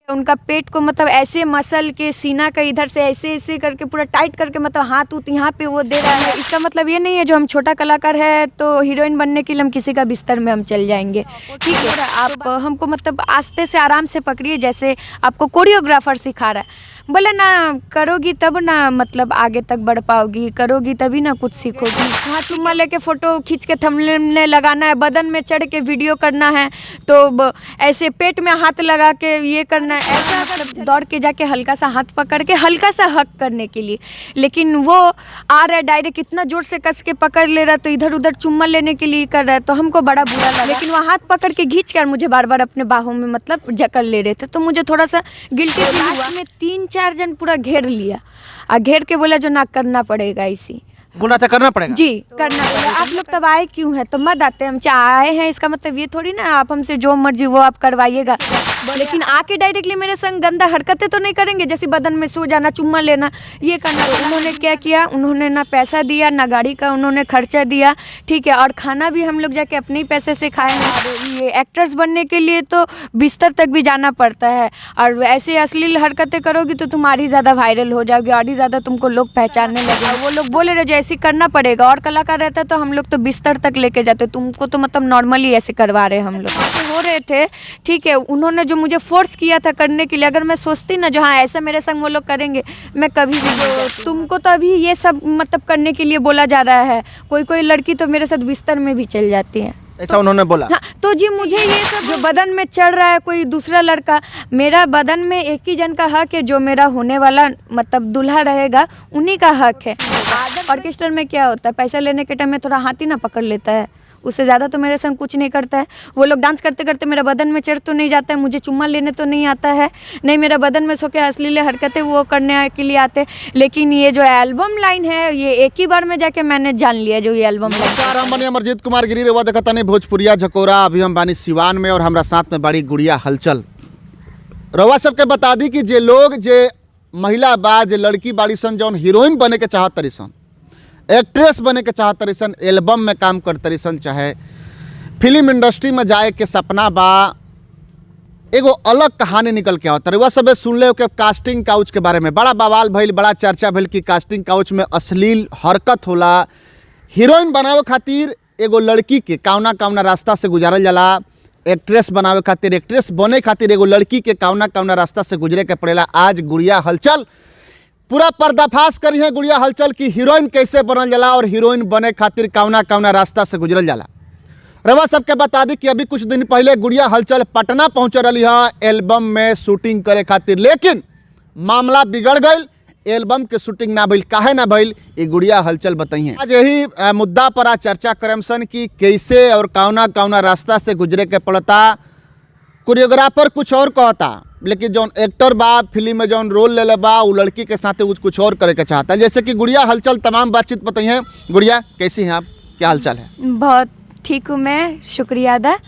उनका पेट को मतलब ऐसे मसल के सीना का इधर से ऐसे ऐसे करके पूरा टाइट करके मतलब हाथ उत यहाँ पे वो दे रहा है। इसका मतलब ये नहीं है जो हम छोटा कलाकार है तो हीरोइन बनने के लिए हम किसी का बिस्तर में हम चल जाएंगे। ठीक है, आप हमको मतलब आस्ते से आराम से पकड़िए, जैसे आपको कोरियोग्राफर सिखा रहा है। बोले ना करोगी तब ना मतलब आगे तक बढ़ पाओगी, करोगी तभी ना कुछ सीखोगी। वहाँ चुम्मा लेके फ़ोटो खींच के थंबनेल लगाना है, बदन में चढ़ के वीडियो करना है, तो ऐसे पेट में हाथ लगा के ये करना है, ऐसा मतलब दौड़ के जाके हल्का सा हाथ पकड़ के हल्का सा हक करने के लिए। लेकिन वो आ रहा है डायरेक्ट इतना ज़ोर से कस के पकड़ ले रहा है, तो इधर उधर चुम्मा लेने के लिए कर रहा है, तो हमको बड़ा बुरा लगा। लेकिन वो हाथ पकड़ के खींच कर मुझे बार बार अपने बाहों में मतलब जकड़ ले रहे थे, तो मुझे थोड़ा सा गिल्टी फील हुआ। में 3-4 जन पूरा घेर लिया और घेर के बोला जो ना करना पड़ेगा, इसी बोला था करना पड़ेगा जी, करना पड़ेगा। आप लोग तब आए क्यों हैं? तो मत आते, हम आए हैं इसका मतलब ये थोड़ी ना आप हमसे जो मर्जी वो आप करवाइएगा। लेकिन आके डायरेक्टली मेरे संग गंदा हरकतें तो नहीं करेंगे, जैसे बदन में सो जाना, चुम्मा लेना, ये करना। तो उन्होंने क्या किया, उन्होंने ना पैसा दिया ना गाड़ी का उन्होंने खर्चा दिया, ठीक है, और खाना भी हम लोग जाके अपने ही पैसे से खाए हैं। ये एक्टर्स बनने के लिए तो बिस्तर तक भी जाना पड़ता है, और ऐसे अश्लील हरकतें करोगी तो तुम्हारी ज़्यादा वायरल हो जाओगी और ही ज़्यादा तुमको लोग पहचानने लगे। वो लोग बोले रहे जैसे करना पड़ेगा, और कलाकार रहता तो हम लोग तो बिस्तर तक लेके जाते, तुमको तो मतलब नॉर्मली ऐसे करवा रहे हम लोग हो रहे थे। ठीक है, उन्होंने जो मुझे फोर्स किया था करने के लिए, अगर मैं सोचती ना जो हाँ ऐसा मेरे संग वो लोग करेंगे, मैं कभी भी जो तुमको तो अभी ये सब मतलब करने के लिए बोला जा रहा है, कोई कोई लड़की तो मेरे साथ बिस्तर में भी चल जाती है, ऐसा उन्होंने बोला। हाँ, तो जी मुझे ये सब जो बदन में चढ़ रहा है कोई दूसरा लड़का, मेरा बदन में एक ही जन का हक है, जो मेरा होने वाला मतलब दूल्हा रहेगा उन्हीं का हक है। ऑर्केस्ट्रा में क्या होता है, पैसा लेने के टाइम में थोड़ा हाथ ही ना पकड़ लेता है, उससे ज़्यादा तो मेरे संग कुछ नहीं करता है। वो लोग डांस करते करते मेरा बदन में चढ़ तो नहीं जाता है, मुझे चुम्मा लेने तो नहीं आता है, नहीं मेरा बदन में सो के अश्लील हरकतें वो करने के लिए आते। लेकिन ये जो एल्बम लाइन है ये एक ही बार में जाके मैंने जान लिया जो ये एल्बम लाइन। हम बने अमरजीत कुमार गिरी रेवा देखा तनी भोजपुरिया झकोरा। अभी हम बानी सिवान में और हमारा साथ में बड़ी गुड़िया हलचल। रवा सबके बता दी कि जे लोग जे महिला बा जे लड़की बाड़ी सन जौन हीरोइन बने के चाहत तरी सन, एक्ट्रेस बने के चाहत तरी सन, एल्बम में काम कर तरी सन, चाहे फिल्म इंडस्ट्री में जाए के सपना बा, एगो अलग कहानी निकल के आवत। वह सब सुन ले के कास्टिंग काउच के बारे में बड़ा बवाल भइल, बड़ा चर्चा भइल कि कास्टिंग काउच में अश्लील हरकत होला। हीरोइन बनावे खातिर एगो लड़की के कावना कावना रास्ता से गुजारल जाला, एक्ट्रेस बनावे खातिर एक्ट्रेस बने खातिर एगो लड़की के कावना कावना रास्ता से गुजरे के पड़ेला। आज गुड़िया हलचल पूरा पर्दाफाश करी है गुड़िया हलचल की हीरोइन कैसे बनल जाला और हीरोइन बने खातिर कावना कावना रास्ता से गुजरल जाला। रवा सबके बता दी कि अभी कुछ दिन पहले गुड़िया हलचल पटना पहुंच रही है एल्बम में शूटिंग करे खातिर, लेकिन मामला बिगड़ गई, एल्बम के शूटिंग ना भइल। काहे ना भइल ये गुड़िया हलचल बताइए। आज यही मुद्दा पर आज चर्चा करम सन कि कैसे और कावना कावना रास्ता से गुजरे के पड़ता। कोरियोग्राफर कुछ और कहता, लेकिन जौन एक्टर बा फिल्म में जौन रोल ले बा वो लड़की के साथ कुछ और करे के चाहता है। जैसे कि गुड़िया हलचल तमाम बातचीत बताइए। गुड़िया कैसी हैं आप, क्या हालचाल है? बहुत ठीक हूँ मैं, शुक्रिया अदा।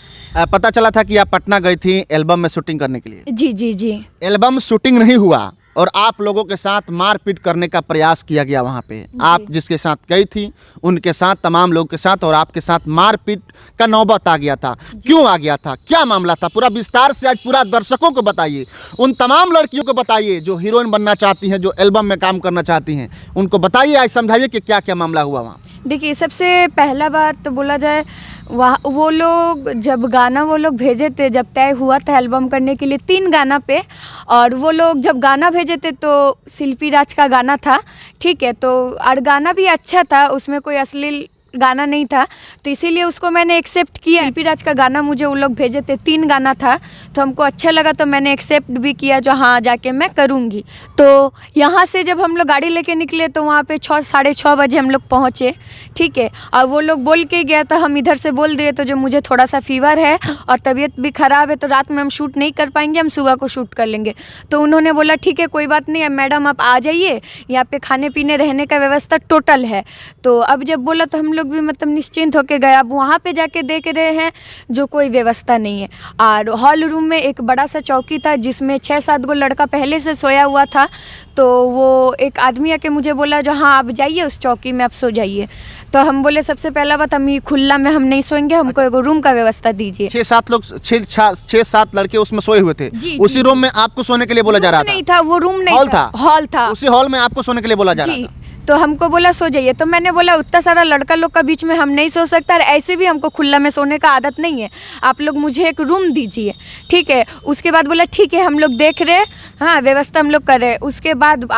पता चला था कि आप पटना गई थी एल्बम में शूटिंग करने के लिए। जी जी जी। एल्बम शूटिंग नहीं हुआ और आप लोगों के साथ मारपीट करने का प्रयास किया गया वहाँ पे। आप जिसके साथ गई थी उनके साथ, तमाम लोगों के साथ, और आपके साथ मारपीट का नौबत आ गया था। क्यों आ गया था, क्या मामला था, पूरा विस्तार से आज पूरा दर्शकों को बताइए, उन तमाम लड़कियों को बताइए जो हीरोइन बनना चाहती हैं, जो एल्बम में काम करना चाहती हैं, उनको बताइए, आज समझाइए कि क्या क्या मामला हुआ वहाँ। देखिए, सबसे पहला बात तो बोला जाए, वहाँ वो लोग जब गाना वो लोग भेजे थे, जब तय हुआ था एल्बम करने के लिए 3 गाना पे, और वो लोग जब गाना भेजे थे तो शिल्पी राज का गाना था, ठीक है, तो और गाना भी अच्छा था, उसमें कोई अश्लील गाना नहीं था, तो इसीलिए उसको मैंने एक्सेप्ट किया। शिल्पी राज का गाना मुझे वो लोग भेजे थे, 3 गाना था, तो हमको अच्छा लगा, तो मैंने एक्सेप्ट भी किया जो हाँ जाके मैं करूँगी। तो यहाँ से जब हम लोग गाड़ी लेके निकले तो वहाँ पे 6-6:30 बजे हम लोग पहुँचे, ठीक है, और वो लोग बोल के गया तो हम इधर से बोल दिए तो जो मुझे थोड़ा सा फीवर है और तबीयत भी ख़राब है तो रात में हम शूट नहीं कर पाएंगे, हम सुबह को शूट कर लेंगे। तो उन्होंने बोला ठीक है कोई बात नहीं है मैडम, आप आ जाइए, यहाँ पे खाने पीने रहने का व्यवस्था टोटल है। तो अब जब बोला तो हम लोग भी मतलब निश्चिंत होके गए। अब वहाँ पे जाके देख रहे हैं जो कोई व्यवस्था नहीं है। और हॉल रूम में एक बड़ा सा चौकी था जिसमें 6-7 गो लड़का पहले से सोया हुआ था। तो वो एक आदमी आके मुझे बोला जो हाँ आप जाइए उस चौकी में आप सो जाइए। तो हम बोले सबसे पहला बात हम ये खुला में हम नहीं सोएंगे, हमको एक रूम का व्यवस्था दीजिए। 6-7 लोग 6-7 लड़के उसमें सोए हुए थे। जी, उसी जी। रूम में आपको सोने के लिए बोला जा रहा था? नहीं था, वो रूम नहीं हॉल था, था? हॉल था। उसी हॉल में आपको सोने के लिए बोला जा रहा जी। था? तो हमको बोला सो जाइए। तो मैंने बोला उतना सारा लड़का लोग का बीच में हम नहीं सो सकता, और ऐसे भी हमको खुला में सोने का आदत नहीं है, आप लोग मुझे एक रूम दीजिए, ठीक है। उसके बाद बोला ठीक है हम लोग देख रहे, हाँ व्यवस्था हम लोग कर रहे। उसके बाद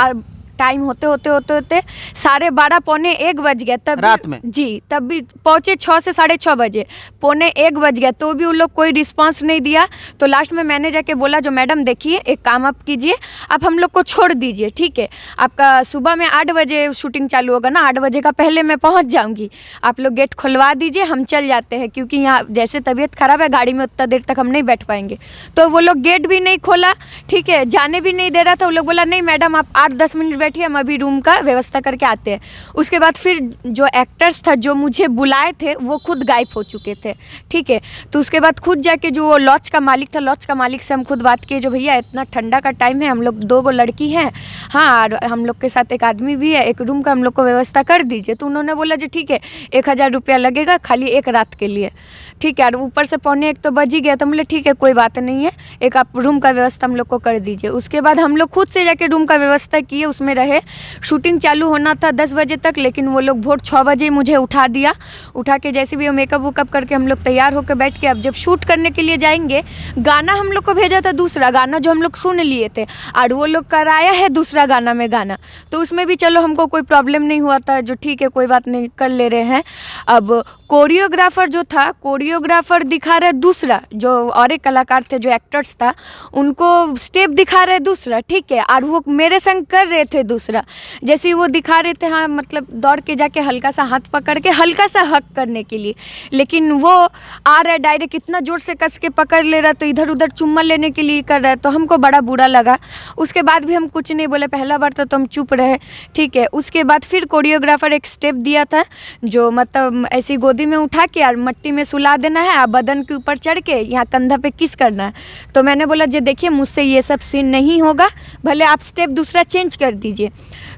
टाइम होते 12:30 पौने 1 बज गया तब रात में? जी, तब भी पहुँचे 6 से 6:30 बजे, पौने 1 बज गया तो भी वो लोग कोई रिस्पांस नहीं दिया। तो लास्ट में मैंने जाके बोला जो मैडम देखिए एक काम आप कीजिए, आप हम लोग को छोड़ दीजिए, ठीक है। आपका सुबह में 8 बजे शूटिंग चालू होगा ना, 8 बजे का पहले मैं पहुंच जाऊंगी, आप लोग गेट खुलवा दीजिए, हम चल जाते हैं, क्योंकि यहाँ जैसे तबीयत खराब है गाड़ी में उतना देर तक हम नहीं बैठ पाएंगे। तो वो लोग गेट भी नहीं खोला, ठीक है, जाने भी नहीं दे रहा था। वो लोग बोला नहीं मैडम आप 8-10 मिनट बैठिए, हम अभी रूम का व्यवस्था करके आते हैं। उसके बाद फिर जो एक्टर्स था जो मुझे बुलाए थे वो खुद गायब हो चुके थे, ठीक है। तो उसके बाद खुद जाके जो वो लॉज का मालिक था, लॉज का मालिक से हम खुद बात किए जो भैया इतना ठंडा का टाइम है, हम लोग 2 गो लड़की हैं, हाँ, और हम लोग के साथ एक आदमी भी है, एक रूम का हम लोग को व्यवस्था कर दीजिए। तो उन्होंने बोला जो ठीक है 1000 रुपया लगेगा खाली एक रात के लिए, ठीक है। और ऊपर से पौने 1 तो बज ही गया। तो बोले ठीक है कोई बात नहीं है, एक आप रूम का व्यवस्था हम लोग को कर दीजिए। उसके बाद हम लोग खुद से जाके रूम का व्यवस्था किए, उसमें रहे। शूटिंग चालू होना था 10 बजे तक, लेकिन वो लोग भोर 6 बजे मुझे उठा दिया। उठा के जैसे भी मेकअप वुकअप करके हम लोग तैयार होकर बैठ के अब जब शूट करने के लिए जाएंगे, गाना हम लोग को भेजा था दूसरा गाना जो हम लोग सुन लिए थे, और वो लोग कराया है दूसरा गाना में गाना। तो उसमें भी चलो हमको कोई प्रॉब्लम नहीं हुआ था, जो ठीक है कोई बात नहीं कर ले रहे हैं। अब कोरियोग्राफर जो था, कोरियोग्राफर दिखा रहे दूसरा, जो और एक कलाकार थे जो एक्टर्स था उनको स्टेप दिखा रहे दूसरा, ठीक है, और वो मेरे संग कर रहे थे दूसरा। जैसे ही वो दिखा रहे थे हाँ मतलब दौड़ के जाके हल्का सा हाथ पकड़ के हल्का सा हक करने के लिए, लेकिन वो आ रहा है डायरेक्ट इतना ज़ोर से कस के पकड़ ले रहा, तो इधर उधर चुम्मा लेने के लिए कर रहा है। तो हमको बड़ा बुरा लगा। उसके बाद भी हम कुछ नहीं बोले, पहला बार तो हम चुप रहे, ठीक है। उसके बाद फिर कोरियोग्राफर एक स्टेप दिया था जो मतलब ऐसी गोदी में उठा के और मट्टी में सुला देना है, और बदन के ऊपर चढ़ के यहाँ कंधा पे किस करना है। तो मैंने बोला जी देखिए मुझसे ये सब सीन नहीं होगा, भले आप स्टेप दूसरा चेंज कर दीजिए।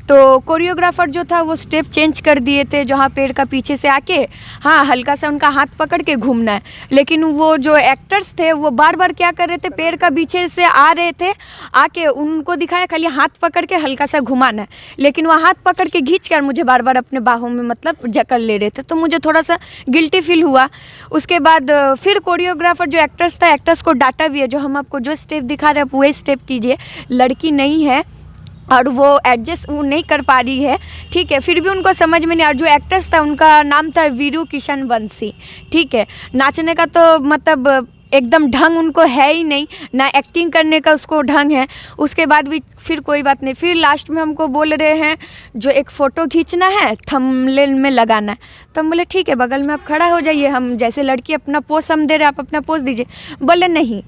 तो कोरियोग्राफर जो था वो स्टेप चेंज कर दिए थे, जहाँ पेड़ का पीछे से आके हाँ हल्का सा उनका हाथ पकड़ के घूमना है। लेकिन वो जो एक्टर्स थे वो बार बार क्या कर रहे थे, पेड़ का पीछे से आ रहे थे, आके उनको दिखाया खाली हाथ पकड़ के हल्का सा घुमाना है, लेकिन वो हाथ पकड़ के खींच कर मुझे बार बार अपने बाहों में मतलब जकड़ ले रहे थे। तो मुझे थोड़ा सा गिल्टी फील हुआ। उसके बाद फिर कोरियोग्राफर जो एक्टर्स था, एक्टर्स को डांटा भी है, जो हम आपको जो स्टेप दिखा रहे हैं आप वही स्टेप कीजिए, लड़की नहीं है और वो एडजस्ट वो नहीं कर पा रही है, ठीक है। फिर भी उनको समझ में नहीं। और जो एक्टर्स था उनका नाम था वीरू किशन बंसी, ठीक है। नाचने का तो मतलब एकदम ढंग उनको है ही नहीं, ना एक्टिंग करने का उसको ढंग है। उसके बाद भी फिर कोई बात नहीं, फिर लास्ट में हमको बोल रहे हैं जो एक फ़ोटो खींचना है थंबनेल में लगाना है। तो हम बोले ठीक है बगल में आप खड़ा हो जाइए, हम जैसे लड़की अपना पोज हम दे रहे आप अपना पोज दीजिए। बोले नहीं,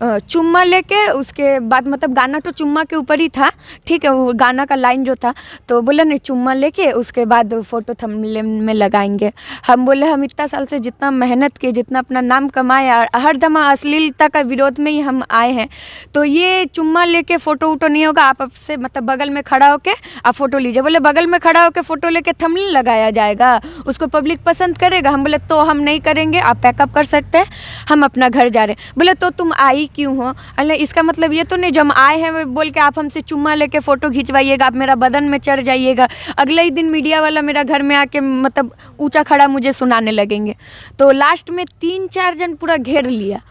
चुम्मा लेके उसके बाद मतलब गाना तो चुम्मा के ऊपर ही था, ठीक है, वो गाना का लाइन जो था। तो बोले नहीं चुम्मा लेके उसके बाद फ़ोटो थंबनेल में लगाएंगे। हम बोले हम इतना साल से जितना मेहनत किए, जितना अपना नाम कमाए, और हरदम अश्लीलता का विरोध में ही हम आए हैं, तो ये चुम्मा लेके फ़ोटो वोटो नहीं होगा, आप आपसे मतलब बगल में खड़ा होके आप फ़ोटो लीजिए। बोले बगल में खड़ा होकर फ़ोटो लेके थंबनेल लगाया जाएगा, उसको पब्लिक पसंद करेगा। हम बोले तो हम नहीं करेंगे, आप पैकअप कर सकते हैं, हम अपना घर जा रहे हैं। बोले तो तुम आई क्यों हो? अरे इसका मतलब ये तो नहीं जो हम आए हैं बोल के आप हमसे चुम्मा लेके फ़ोटो खिंचवाइएगा, आप मेरा बदन में चढ़ जाइएगा, अगले ही दिन मीडिया वाला मेरा घर में आके मतलब ऊंचा खड़ा मुझे सुनाने लगेंगे। तो लास्ट में 3-4 जन पूरा घेर लिया,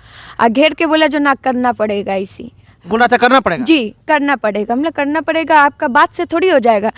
और घेर के बोला जो ना करना पड़ेगा इसी बोला था करना पड़ेगा जी, करना पड़ेगा। हमने करना पड़ेगा, आपका बात से थोड़ी हो जाएगा।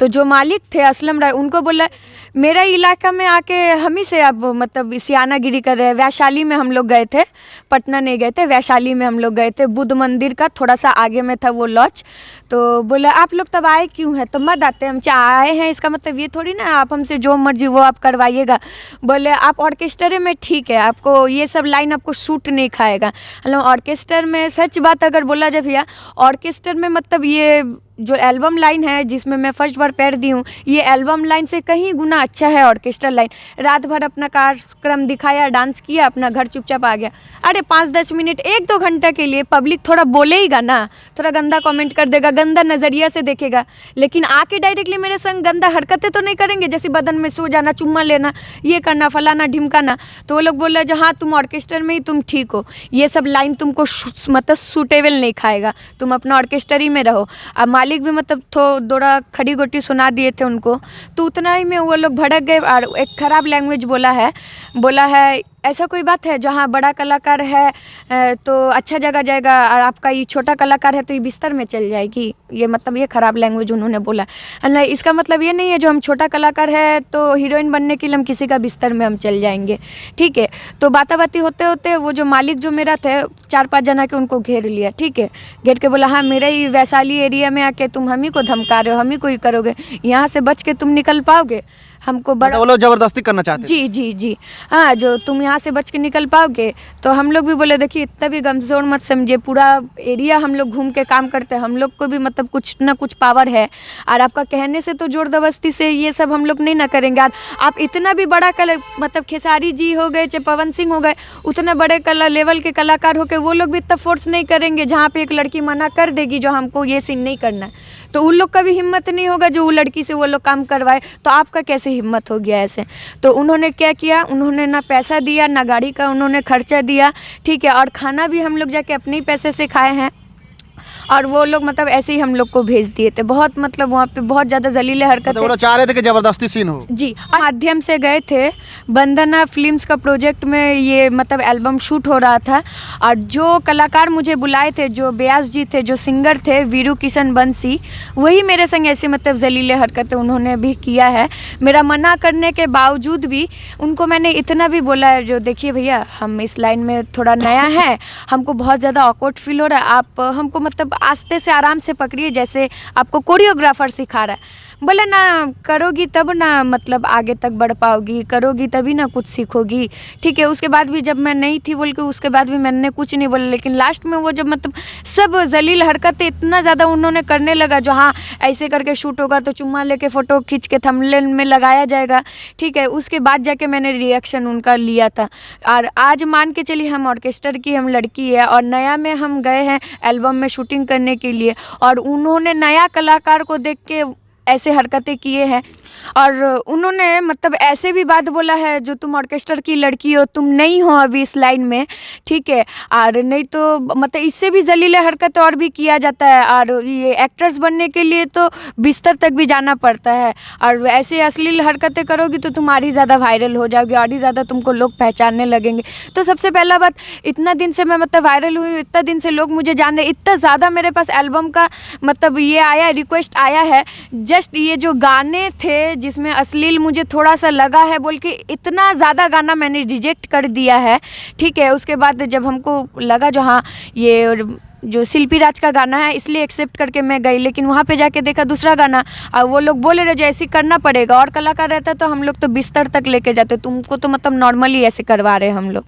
तो जो मालिक थे असलम राय, उनको बोला मेरा इलाका में आके हम ही से अब मतलब सियानागिरी कर रहे हैं। वैशाली में हम लोग गए थे, पटना नहीं गए थे, वैशाली में हम लोग गए थे, बुद्ध मंदिर का थोड़ा सा आगे में था वो लॉज। तो बोला आप लोग तब आए क्यों हैं? तो मत आते, हम आए हैं इसका मतलब ये थोड़ी ना आप हमसे जो मर्जी वो आप करवाइएगा। बोले आप ऑर्केस्ट्रे में ठीक है, आपको ये सब लाइन आपको शूट नहीं खाएगा। मतलब ऑर्केस्ट्रा में सच बात अगर बोला जाए भैया, ऑर्केस्ट्रा में मतलब ये जो एल्बम लाइन है जिसमें मैं फर्स्ट बार पैर दी हूँ, ये एल्बम लाइन से कहीं गुना अच्छा है ऑर्केस्ट्रा लाइन। रात भर अपना कार्यक्रम दिखाया, डांस किया, अपना घर चुपचाप आ गया। अरे 5-10 मिनट 1-2 घंटा के लिए पब्लिक थोड़ा बोलेगा ना, थोड़ा गंदा कमेंट कर देगा, गंदा नज़रिया से देखेगा, लेकिन आके डायरेक्टली मेरे संग गंदा हरकतें तो नहीं करेंगे, जैसे बदन में सो जाना, चुम्मा लेना, ये करना, फलाना ढिमकाना। तो वो लोग बोल रहे जो हाँ तुम ऑर्केस्ट्रा में ही तुम ठीक हो, ये सब लाइन तुमको मतलब सूटेबल नहीं खाएगा, तुम अपना ऑर्केस्ट्रा ही में रहो। अब मालिक भी मतलब थोड़ा खड़ी गोटी सुना दिए थे उनको, तो उतना ही में वो लोग भड़क गए और एक ख़राब लैंग्वेज बोला है ऐसा कोई बात है जहाँ बड़ा कलाकार है तो अच्छा जगह जाएगा और आपका ये छोटा कलाकार है तो ये बिस्तर में चल जाएगी, ये मतलब ये ख़राब लैंग्वेज उन्होंने बोला। नहीं, इसका मतलब ये नहीं है जो हम छोटा कलाकार है तो हीरोइन बनने के लिए हम किसी का बिस्तर में हम चल जाएंगे, ठीक है। तो बाताबाती होते होते वो जो मालिक जो मेरा थे 4-5 जना के उनको घेर लिया, ठीक है। घेर के बोला हाँ मेरे ही वैशाली एरिया में आके तुम हम ही को धमका रहे हो, हम ही को ही करोगे, यहाँ से बच के तुम निकल पाओगे, हमको बड़ा वो लोग जबरदस्ती करना चाहते जी जी जी हाँ, जो तुम यहाँ से बच के निकल पाओगे। तो हम लोग भी बोले देखिए इतना भी गमजोर मत समझिए, पूरा एरिया हम लोग घूम के काम करते हैं, हम लोग को भी मतलब कुछ ना कुछ पावर है, और आपका कहने से तो जोर जबरदस्ती से ये सब हम लोग नहीं ना करेंगे। आप इतना भी बड़ा मतलब खेसारी जी हो गए चाहे पवन सिंह हो गए, उतने बड़े लेवल के कलाकार हो के वो लोग भी इतना फोर्स नहीं करेंगे जहाँ पे एक लड़की मना कर देगी जो हमको ये सीन नहीं करना है, तो उन लोग का भी हिम्मत नहीं होगा जो वो लड़की से वो लोग काम करवाए, तो आपका कैसे हिम्मत हो गया ऐसे। तो उन्होंने क्या किया, उन्होंने ना पैसा दिया ना गाड़ी का उन्होंने खर्चा दिया, ठीक है, और खाना भी हम लोग जाके अपने ही पैसे से खाए हैं, और वो लोग मतलब ऐसे ही हम लोग को भेज दिए थे। बहुत मतलब वहाँ पे बहुत ज़्यादा जलीले हरकतें, वो लोग चाह रहे थे कि जबरदस्ती सीन हो जी। माध्यम से गए थे, वंदना फिल्म्स का प्रोजेक्ट में ये मतलब एल्बम शूट हो रहा था, और जो कलाकार मुझे बुलाए थे, जो व्यास जी थे, जो सिंगर थे वीरू किशन बंसी, वही मेरे संग ऐसे मतलब जलीले हरकतें उन्होंने भी किया है। मेरा मना करने के बावजूद भी उनको मैंने इतना भी बोला है जो देखिए भैया हम इस लाइन में थोड़ा नया है, हमको बहुत ज़्यादा ऑकवर्ड फील हो रहा है, आप हमको मतलब आस्ते से आराम से पकड़िए जैसे आपको कोरियोग्राफर सिखा रहा है। बोले ना करोगी तब ना मतलब आगे तक बढ़ पाओगी, करोगी तभी ना कुछ सीखोगी, ठीक है। उसके बाद भी जब मैं नहीं थी बोल के उसके बाद भी मैंने कुछ नहीं बोला, लेकिन लास्ट में वो जब मतलब सब जलील हरकतें इतना ज़्यादा उन्होंने करने लगा जो हाँ ऐसे करके शूट होगा तो चुम्मा लेके फ़ोटो खींच के थंबनेल में लगाया जाएगा, ठीक है। उसके बाद जाके मैंने रिएक्शन उनका लिया था, और आज मान के चलिए हम ऑर्केस्ट्रा की हम लड़की है और नया में हम गए हैं एल्बम में शूटिंग करने के लिए, और उन्होंने नया कलाकार को देख के ऐसे हरकतें किए हैं, और उन्होंने मतलब ऐसे भी बात बोला है जो तुम ऑर्केस्ट्रा की लड़की हो, तुम नहीं हो अभी इस लाइन में, ठीक है, और नहीं तो मतलब इससे भी जलीले हरकतें और भी किया जाता है, और ये एक्टर्स बनने के लिए तो बिस्तर तक भी जाना पड़ता है, और ऐसे अश्लील हरकतें करोगी तो तुम और ही ज़्यादा वायरल हो जाओगे, और ही ज़्यादा तुमको लोग पहचानने लगेंगे। तो सबसे पहला बात, इतना दिन से मैं मतलब वायरल हुई, इतना दिन से लोग मुझे जान रहे, इतना ज़्यादा मेरे पास एल्बम का मतलब ये आया रिक्वेस्ट आया है, जस्ट ये जो गाने थे जिसमें अश्लील मुझे थोड़ा सा लगा है बोल के इतना ज़्यादा गाना मैंने रिजेक्ट कर दिया है, ठीक है। उसके बाद जब हमको लगा जो हाँ ये जो शिल्पी राज का गाना है इसलिए एक्सेप्ट करके मैं गई, लेकिन वहाँ पे जाके देखा दूसरा गाना, और वो लोग बोले रहे जो ऐसे करना पड़ेगा, और कलाकार रहता तो हम लोग तो बिस्तर तक लेके जाते, तुमको तो मतलब नॉर्मली ऐसे करवा रहे हम लोग।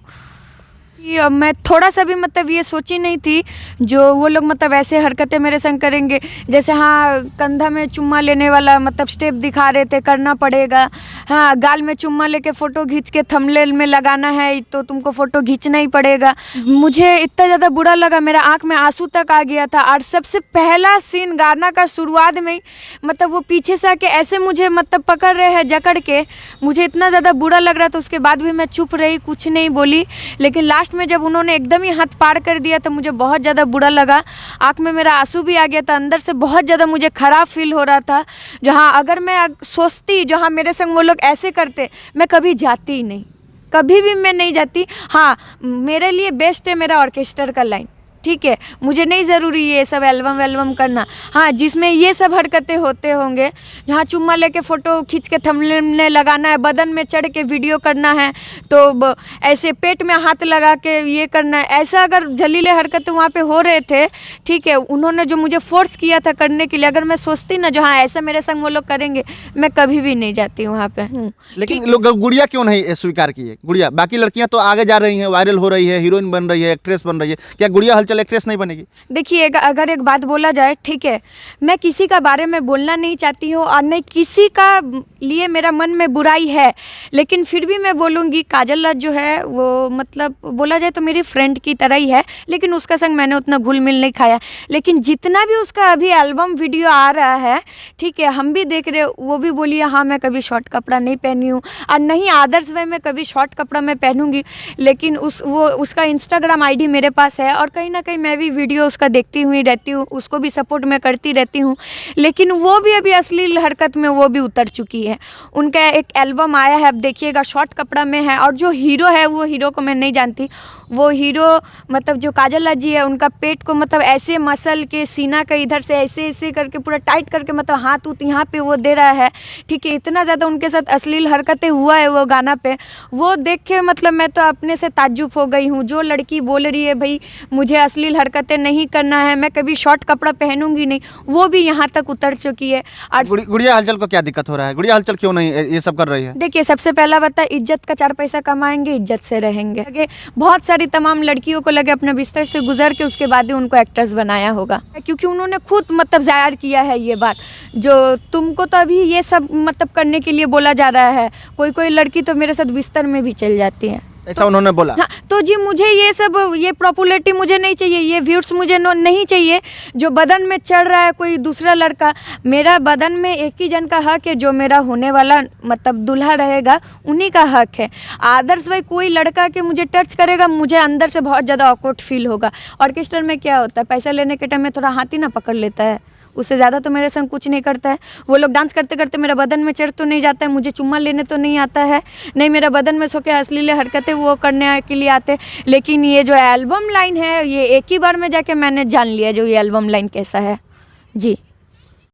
मैं थोड़ा सा भी मतलब ये सोची नहीं थी जो वो लोग मतलब ऐसे हरकतें मेरे संग करेंगे, जैसे हाँ कंधा में चुम्मा लेने वाला मतलब स्टेप दिखा रहे थे करना पड़ेगा, हाँ गाल में चुम्मा लेके फ़ोटो खींच के थंबनेल में लगाना है तो तुमको फ़ोटो खींचना ही पड़ेगा। मुझे इतना ज़्यादा बुरा लगा, मेरा आँख में आंसू तक आ गया था, और सबसे पहला सीन गाना का शुरुआत में ही मतलब वो पीछे से आके ऐसे मुझे मतलब पकड़ रहे हैं जकड़ के, मुझे इतना ज़्यादा बुरा लग रहा था। उसके बाद भी मैं चुप रही, कुछ नहीं बोली, लेकिन लास्ट में जब उन्होंने एकदम ही हाथ पार कर दिया तो मुझे बहुत ज़्यादा बुरा लगा, आँख में मेरा आंसू भी आ गया था, अंदर से बहुत ज़्यादा मुझे ख़राब फील हो रहा था। जहाँ अगर मैं सोचती जहाँ मेरे संग वो लोग ऐसे करते मैं कभी जाती ही नहीं, कभी भी मैं नहीं जाती। हाँ मेरे लिए बेस्ट है मेरा ऑर्केस्ट्रा का लाइन, ठीक है, मुझे नहीं ज़रूरी ये सब एल्बम करना। हाँ जिसमें ये सब हरकतें होते होंगे, जहाँ चुम्मा लेके फ़ोटो खींच के थंबनेल में लगाना है, बदन में चढ़ के वीडियो करना है, तो ऐसे पेट में हाथ लगा के ये करना है, ऐसा अगर जलीले हरकतें वहाँ पे हो रहे थे, ठीक है, उन्होंने जो मुझे फोर्स किया था करने के लिए, अगर मैं सोचती ना जहाँ ऐसा मेरे संग वो लोग करेंगे मैं कभी भी नहीं जाती वहाँ पे। लेकिन लोग गुड़िया क्यों नहीं स्वीकार की है? गुड़िया बाकी लड़कियाँ तो आगे जा रही हैं, वायरल हो रही है, हीरोइन बन रही है, एक्ट्रेस बन रही है, क्या गुड़िया हलचल आजकल एक्ट्रेस नहीं बनेगी? देखिए अगर एक बात बोला जाए, ठीक है, मैं किसी का बारे में बोलना नहीं चाहती हूँ और नहीं किसी का लिए मेरा मन में बुराई है, लेकिन फिर भी मैं बोलूँगी काजल राज जो है वो मतलब बोला जाए तो मेरी फ्रेंड की तरह ही है, लेकिन उसका संग मैंने उतना घुल मिल नहीं खाया। लेकिन जितना भी उसका अभी एल्बम वीडियो आ रहा है, ठीक है, हम भी देख रहे, वो भी बोली हाँ मैं कभी शॉर्ट कपड़ा नहीं पहनी हूँ और नहीं आदर्श वे में कभी शॉर्ट कपड़ा मैं पहनूंगी। लेकिन उसका इंस्टाग्राम आईडी मेरे पास है और कहीं ना कहीं मैं भी वीडियो उसका देखती हुई रहती हूँ, उसको भी सपोर्ट मैं करती रहती हूँ। लेकिन वो भी अभी अश्लील हरकत में वो भी उतर चुकी है। उनका एक एल्बम आया है, अब देखिएगा, शॉर्ट कपड़ा में है। और जो हीरो है वो हीरो को मैं नहीं जानती, वो हीरो मतलब जो काजल राज जी है उनका पेट को मतलब ऐसे मसल के सीना का इधर से ऐसे ऐसे करके पूरा टाइट करके मतलब हाथ उत यहाँ पे वो दे रहा है, ठीक है। इतना ज़्यादा उनके साथ अश्लील हरकतें हुआ है वो गाना पे, वो देख के मतलब मैं तो अपने से ताज्जुब हो गई हूँ। जो लड़की बोल रही है भाई मुझे अश्लील हरकतें नहीं करना है, मैं कभी शॉर्ट कपड़ा पहनूंगी नहीं, वो भी यहाँ तक उतर चुकी है। और गुड़िया हलचल को क्या दिक्कत हो रहा है? गुड़िया हलचल क्यों नहीं ये सब कर रही है? देखिए सबसे पहला बात है, इज्जत का 4 पैसा कमाएंगे, इज्जत से रहेंगे। आगे बहुत सारी तमाम लड़कियों को लगे अपने बिस्तर से गुजर के उसके बाद ही उनको एक्ट्रेस बनाया होगा, क्योंकि उन्होंने खुद मतलब जाहिर किया है ये बात, जो तुमको तो अभी ये सब मतलब करने के लिए बोला जा रहा है, कोई कोई लड़की तो मेरे साथ बिस्तर में भी चल जाती है। ऐसा उन्होंने बोला? हाँ, तो जी मुझे ये सब ये पॉपुलैरिटी मुझे नहीं चाहिए, ये व्यूज़ मुझे नहीं चाहिए। जो बदन में चढ़ रहा है कोई दूसरा लड़का, मेरा बदन में एक ही जन का हक है, जो मेरा होने वाला मतलब दूल्हा रहेगा उन्हीं का हक है। आदर्श भाई कोई लड़का के मुझे टच करेगा, मुझे अंदर से बहुत ज़्यादा ऑकवर्ड फील होगा। ऑर्केस्ट्रा में क्या होता है, पैसा लेने के टाइम में थोड़ा हाथ ही ना पकड़ लेता है, उससे ज़्यादा तो मेरे संग कुछ नहीं करता है। वो लोग डांस करते करते मेरा बदन में चढ़ तो नहीं जाता है, मुझे चुम्मा लेने तो नहीं आता है, नहीं मेरा बदन में सो के अश्लील हरकतें वो करने के लिए आते। लेकिन ये जो एल्बम लाइन है ये एक ही बार में जाके मैंने जान लिया जो ये एल्बम लाइन कैसा है। जी।